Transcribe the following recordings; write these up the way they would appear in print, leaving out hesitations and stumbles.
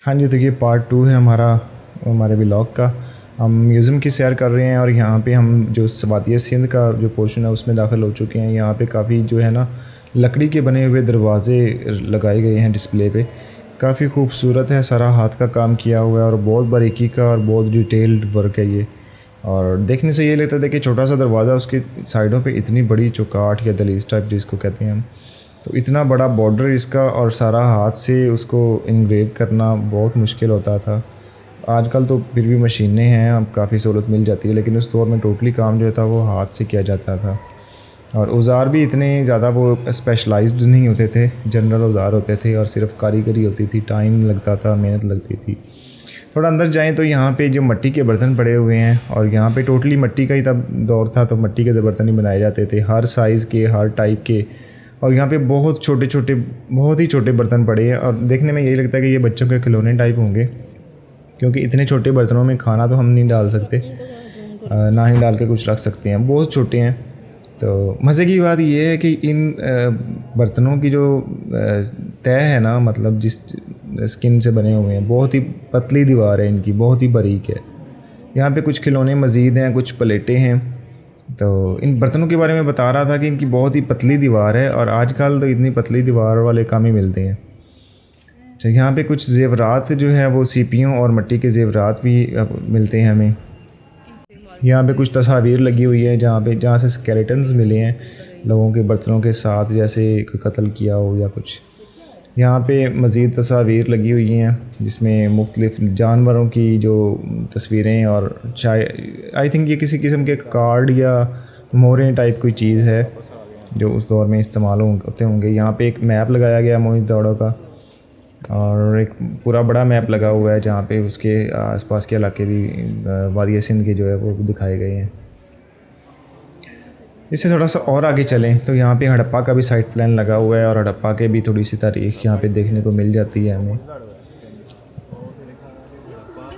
ہاں جی، تو یہ پارٹ 2 ہے ہمارے ولاگ کا۔ ہم میوزیم کی سیر کر رہے ہیں اور یہاں پہ ہم جو وادی سندھ کا جو پورشن ہے اس میں داخل ہو چکے ہیں۔ یہاں پہ کافی جو ہے نا لکڑی کے بنے ہوئے دروازے لگائے گئے ہیں ڈسپلے پہ، کافی خوبصورت ہے، سارا ہاتھ کا کام کیا ہوا ہے اور بہت باریکی کا اور بہت ڈیٹیلڈ ورک ہے یہ۔ اور دیکھنے سے یہ لگتا تھا کہ چھوٹا سا دروازہ، اس کی سائڈوں پہ اتنی بڑی چوکاٹ یا دہلیز ٹائپ جس کو کہتے ہیں ہم، تو اتنا بڑا بارڈر اس کا، اور سارا ہاتھ سے اس کو انگریو کرنا بہت مشکل ہوتا تھا۔ آج کل تو پھر بھی مشینیں ہیں، اب کافی سہولت مل جاتی ہے، لیکن اس دور میں ٹوٹلی کام جو تھا وہ ہاتھ سے کیا جاتا تھا۔ اور اوزار بھی اتنے زیادہ وہ اسپیشلائزڈ نہیں ہوتے تھے، جنرل اوزار ہوتے تھے اور صرف کاریگری ہوتی تھی، ٹائم لگتا تھا، محنت لگتی تھی۔ تھوڑا اندر جائیں تو یہاں پہ جو مٹی کے برتن پڑے ہوئے ہیں، اور یہاں پہ ٹوٹلی مٹی کا ہی تب دور تھا، تو مٹی کے برتن ہی بنائے جاتے تھے ہر سائز کے، ہر ٹائپ کے۔ اور یہاں پہ بہت ہی چھوٹے برتن پڑے ہیں، اور دیکھنے میں یہی لگتا ہے کہ یہ بچوں کے کھلونے ٹائپ ہوں گے، کیونکہ اتنے چھوٹے برتنوں میں کھانا تو ہم نہیں ڈال سکتے، نہ ہی ڈال کے کچھ رکھ سکتے ہیں، بہت چھوٹے ہیں۔ تو مزے کی بات یہ ہے کہ ان برتنوں کی جو تہ ہے نا، مطلب جس اسکن سے بنے ہوئے ہیں، بہت ہی پتلی دیوار ہے ان کی، بہت ہی باریک ہے۔ یہاں پہ کچھ کھلونے مزید ہیں، کچھ پلیٹیں ہیں۔ تو ان برتنوں کے بارے میں بتا رہا تھا کہ ان کی بہت ہی پتلی دیوار ہے، اور آج کل تو اتنی پتلی دیوار والے کام ہی ملتے ہیں۔ اچھا، یہاں پہ کچھ زیورات جو ہیں وہ سیپیوں اور مٹی کے زیورات بھی ملتے ہیں ہمیں۔ یہاں پہ کچھ تصاویر لگی ہوئی ہے جہاں سے اسکیلیٹنز ملے ہیں لوگوں کے برتنوں کے ساتھ، جیسے کوئی قتل کیا ہو یا کچھ۔ یہاں پہ مزید تصاویر لگی ہوئی ہیں جس میں مختلف جانوروں کی جو تصویریں، اور آئی تھنک یہ کسی قسم کے کارڈ یا موریں ٹائپ کوئی چیز ہے جو اس دور میں استعمال ہوتے ہوں گے۔ یہاں پہ ایک میپ لگایا گیا موہن جودھو کا، اور ایک پورا بڑا میپ لگا ہوا ہے جہاں پہ اس کے آس پاس کے علاقے بھی وادی سندھ کے جو ہے وہ دکھائے گئے ہیں۔ اس سے تھوڑا سا اور آگے چلیں تو یہاں پہ ہڑپا کا بھی سائٹ پلان لگا ہوا ہے، اور ہڑپا کے بھی تھوڑی سی تاریخ یہاں پہ دیکھنے کو مل جاتی ہے ہمیں۔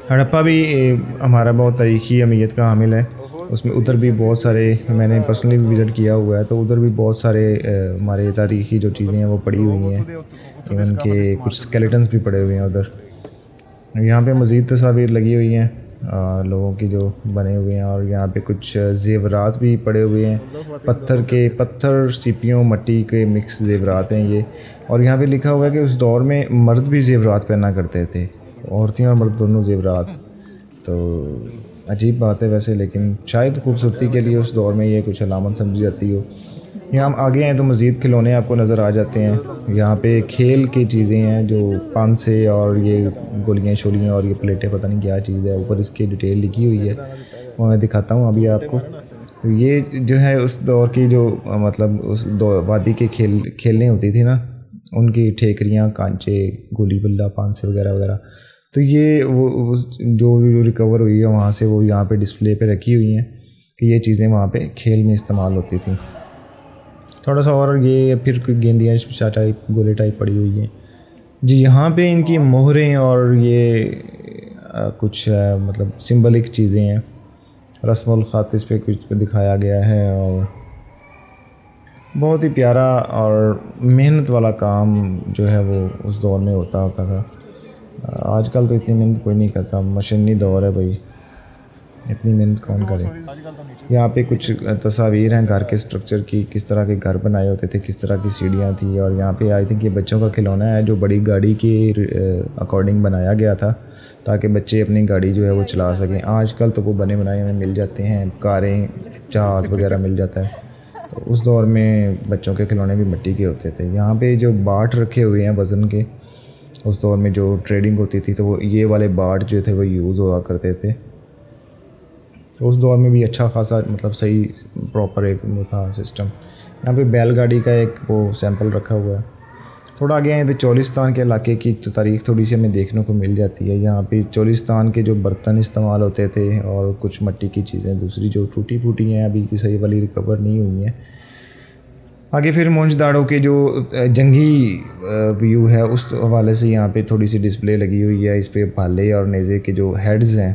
ہڑپا بھی ہمارا بہت تاریخی اہمیت کا حامل ہے، اس میں ادھر بھی بہت سارے، میں نے پرسنلی وزٹ کیا ہوا ہے، تو ادھر بھی بہت سارے ہمارے تاریخی جو چیزیں ہیں وہ پڑی ہوئی ہیں، ایون کہ کچھ اسکیلیٹنز بھی پڑے ہوئے ہیں ادھر۔ یہاں پہ مزید تصاویر لگی ہوئی ہیں لوگوں کی جو بنے ہوئے ہیں، اور یہاں پہ کچھ زیورات بھی پڑے ہوئے ہیں، پتھر سیپیوں مٹی کے مکس زیورات ہیں یہ۔ اور یہاں پہ لکھا ہوا ہے کہ اس دور میں مرد بھی زیورات پہنا کرتے تھے، عورتیں اور مرد دونوں زیورات۔ تو عجیب بات ہے ویسے، لیکن شاید خوبصورتی کے لیے اس دور میں یہ کچھ علامت سمجھی جاتی ہو۔ یہاں ہم آگے ہیں تو مزید کھلونے آپ کو نظر آ جاتے ہیں۔ یہاں پہ کھیل کی چیزیں ہیں جو پانسے اور یہ گولیاں شولیاں اور یہ پلیٹیں، پتہ نہیں کیا چیز ہے، اوپر اس کی ڈیٹیل لکھی ہوئی ہے، وہ میں دکھاتا ہوں ابھی آپ کو۔ تو یہ جو ہے اس دور کی جو مطلب اس وادی کے کھیلیں ہوتی تھی نا، ان کی ٹھیکریاں، کانچے، گولی بلہ، پانسے وغیرہ وغیرہ، تو یہ وہ جو ریکور ہوئی ہے وہاں سے وہ یہاں پہ ڈسپلے پہ رکھی ہوئی ہیں کہ یہ چیزیں وہاں پہ کھیل میں استعمال ہوتی تھیں۔ تھوڑا سا اور یہ پھر کوئی گیندیاں ٹائپ، گولے ٹائپ پڑی ہوئی ہیں جی۔ یہاں پہ ان کی مہریں اور یہ کچھ مطلب سمبلک چیزیں ہیں، رسم الخط اس پہ کچھ دکھایا گیا ہے، اور بہت ہی پیارا اور محنت والا کام جو ہے وہ اس دور میں ہوتا تھا۔ آج کل تو اتنی محنت کوئی نہیں کرتا، مشینی دور ہے بھائی، اتنی محنت کون کرے۔ یہاں پہ کچھ تصاویر ہیں گھر کے سٹرکچر کی، کس طرح کے گھر بنائے ہوتے تھے، کس طرح کی سیڑھیاں تھیں، اور یہاں پہ آئی تھنک یہ بچوں کا کھلونا ہے جو بڑی گاڑی کے اکارڈنگ بنایا گیا تھا تاکہ بچے اپنی گاڑی جو ہے وہ چلا سکیں۔ آج کل تو وہ بنے بنائے ہمیں مل جاتے ہیں، کاریں، جہاز وغیرہ مل جاتا ہے، تو اس دور میں بچوں کے کھلونے بھی مٹی کے ہوتے تھے۔ یہاں پہ جو باٹ رکھے ہوئے ہیں وزن کے، اس دور میں جو ٹریڈنگ ہوتی تھی تو وہ یہ والے باٹ جو تھے وہ یوز ہوا کرتے تھے۔ تو اس دور میں بھی اچھا خاصا مطلب صحیح پراپر ایک وہ تھا سسٹم۔ یہاں پہ بیل گاڑی کا ایک وہ سیمپل رکھا ہوا ہے۔ تھوڑا آگے آئیں تو چولستان کے علاقے کی تاریخ تھوڑی سی ہمیں دیکھنے کو مل جاتی ہے۔ یہاں پہ چولستان کے جو برتن استعمال ہوتے تھے اور کچھ مٹی کی چیزیں دوسری جو ٹوٹی پھوٹی ہیں، ابھی صحیح والی ریکور نہیں ہوئی ہیں۔ آگے پھر موہن داڑو کے جو جنگی ویو ہے اس حوالے سے یہاں پہ تھوڑی سی ڈسپلے لگی ہوئی ہے، اس پہ بھالے اور نیزے کے جو ہیڈز ہیں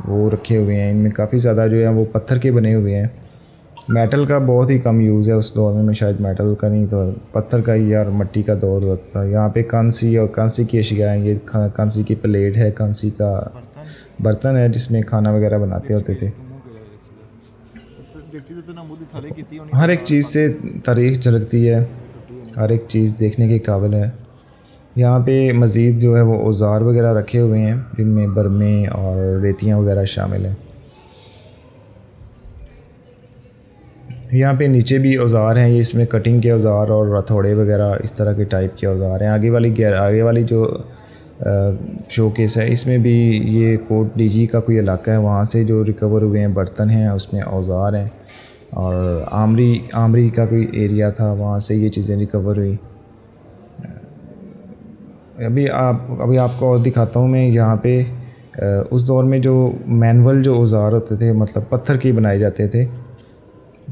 وہ رکھے ہوئے ہیں، ان میں کافی زیادہ جو ہے وہ پتھر کے بنے ہوئے ہیں، میٹل کا بہت ہی کم یوز ہے اس دور میں شاید میٹل کا نہیں تو پتھر کا ہی اور مٹی کا دور ہوتا تھا. یہاں پہ کانسی اور کانسی کی اشیاء ہیں. یہ کانسی کی پلیٹ ہے, کانسی کا برتن ہے جس میں کھانا وغیرہ بناتے ہوتے تھے. ہر ایک چیز سے تاریخ جھلکتی ہے, ہر ایک چیز دیکھنے کے قابل ہے. یہاں پہ مزید جو ہے وہ اوزار وغیرہ رکھے ہوئے ہیں جن میں برمے اور ریتیاں وغیرہ شامل ہیں. یہاں پہ نیچے بھی اوزار ہیں, یہ اس میں کٹنگ کے اوزار اور ہتھوڑے وغیرہ اس طرح کے ٹائپ کے اوزار ہیں. آگے والی جو شو کیس ہے اس میں بھی یہ کوٹ ڈی جی کا کوئی علاقہ ہے, وہاں سے جو ریکور ہوئے ہیں برتن ہیں اس میں اوزار ہیں. اور آمری کا کوئی ایریا تھا, وہاں سے یہ چیزیں ریکور ہوئی. ابھی آپ کو اور دکھاتا ہوں میں. یہاں پہ اس دور میں جو مینول جو اوزار ہوتے تھے مطلب پتھر کے بنائے جاتے تھے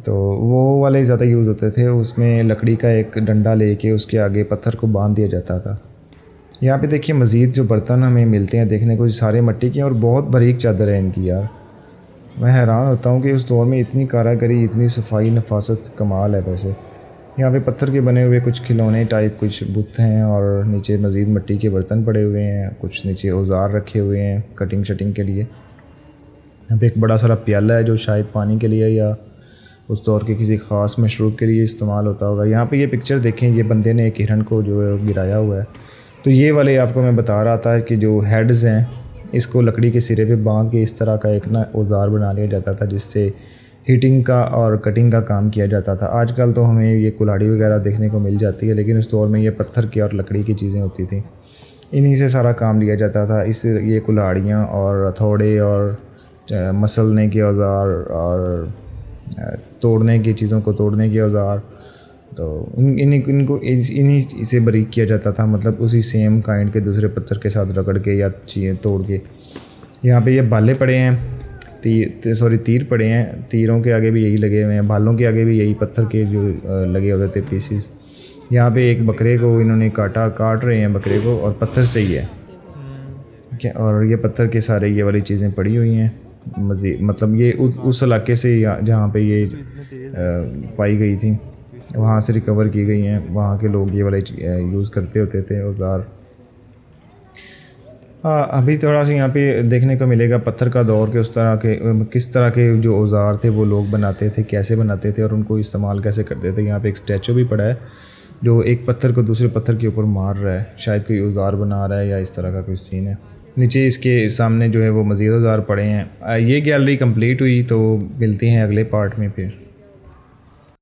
تو وہ والے زیادہ یوز ہوتے تھے. اس میں لکڑی کا ایک ڈنڈا لے کے اس کے آگے پتھر کو باندھ دیا جاتا تھا. یہاں پہ دیکھیے مزید جو برتن ہمیں ملتے ہیں دیکھنے کو سارے مٹی کے اور بہت باریک چادر ہے ان کی. یار میں حیران ہوتا ہوں کہ اس دور میں اتنی کاراگری, اتنی صفائی, نفاست کمال ہے. ویسے یہاں پہ پتھر کے بنے ہوئے کچھ کھلونے ٹائپ کچھ بت ہیں اور نیچے مزید مٹی کے برتن پڑے ہوئے ہیں. کچھ نیچے اوزار رکھے ہوئے ہیں کٹنگ شٹنگ کے لیے. یہاں پہ ایک بڑا سارا پیالہ ہے جو شاید پانی کے لیے یا اس دور کے کسی خاص مشروب کے لیے استعمال ہوتا ہوگا. یہاں پہ یہ پکچر دیکھیں, یہ بندے نے ایک ہرن کو جو ہے گرایا ہوا ہے. تو یہ والے آپ کو میں بتا رہا تھا کہ جو ہیڈز ہیں اس کو لکڑی کے سرے پہ باندھ کے اس طرح کا ایک اوزار بنا لیا جاتا تھا جس سے ہیٹنگ کا اور کٹنگ کا کام کیا جاتا تھا. آج کل تو ہمیں یہ کلاڑی وغیرہ دیکھنے کو مل جاتی ہے, لیکن اس دور میں یہ پتھر کی اور لکڑی کی چیزیں ہوتی تھیں, انہی سے سارا کام لیا جاتا تھا. یہ کلاڑیاں اور ہتھوڑے اور مسلنے کے اوزار اور توڑنے کی چیزوں کو توڑنے کے اوزار, تو ان کو انہی سے باریک کیا جاتا تھا. مطلب اسی سیم کائنڈ کے دوسرے پتھر کے ساتھ رگڑ کے یا چیزیں توڑ کے. یہاں پہ یہ بالے پڑے ہیں, تیر پڑے ہیں. تیروں کے آگے بھی یہی لگے ہوئے ہیں, بالوں کے آگے بھی یہی پتھر کے جو لگے ہوئے تھے پیسز. یہاں پہ ایک بکرے کو انہوں نے کاٹ رہے ہیں بکرے کو, اور پتھر سے ہی ہے. اور یہ پتھر کے سارے یہ والی چیزیں پڑی ہوئی ہیں. مطلب یہ اس علاقے سے جہاں پہ یہ پائی گئی تھی وہاں سے ریکور کی گئی ہیں. وہاں کے لوگ یہ والے یوز کرتے ہوتے تھے اوزار. ابھی تھوڑا سا یہاں پہ دیکھنے کو ملے گا پتھر کا دور کہ کس طرح کے جو اوزار تھے وہ لوگ بناتے تھے, کیسے بناتے تھے اور ان کو استعمال کیسے کرتے تھے. یہاں پہ ایک اسٹیچو بھی پڑا ہے جو ایک پتھر کو دوسرے پتھر کے اوپر مار رہا ہے, شاید کوئی اوزار بنا رہا ہے یا اس طرح کا کوئی سین ہے. نیچے اس کے سامنے جو ہے وہ مزید اوزار پڑے ہیں. یہ گیلری کمپلیٹ ہوئی, تو ملتے ہیں اگلے پارٹ میں پھر.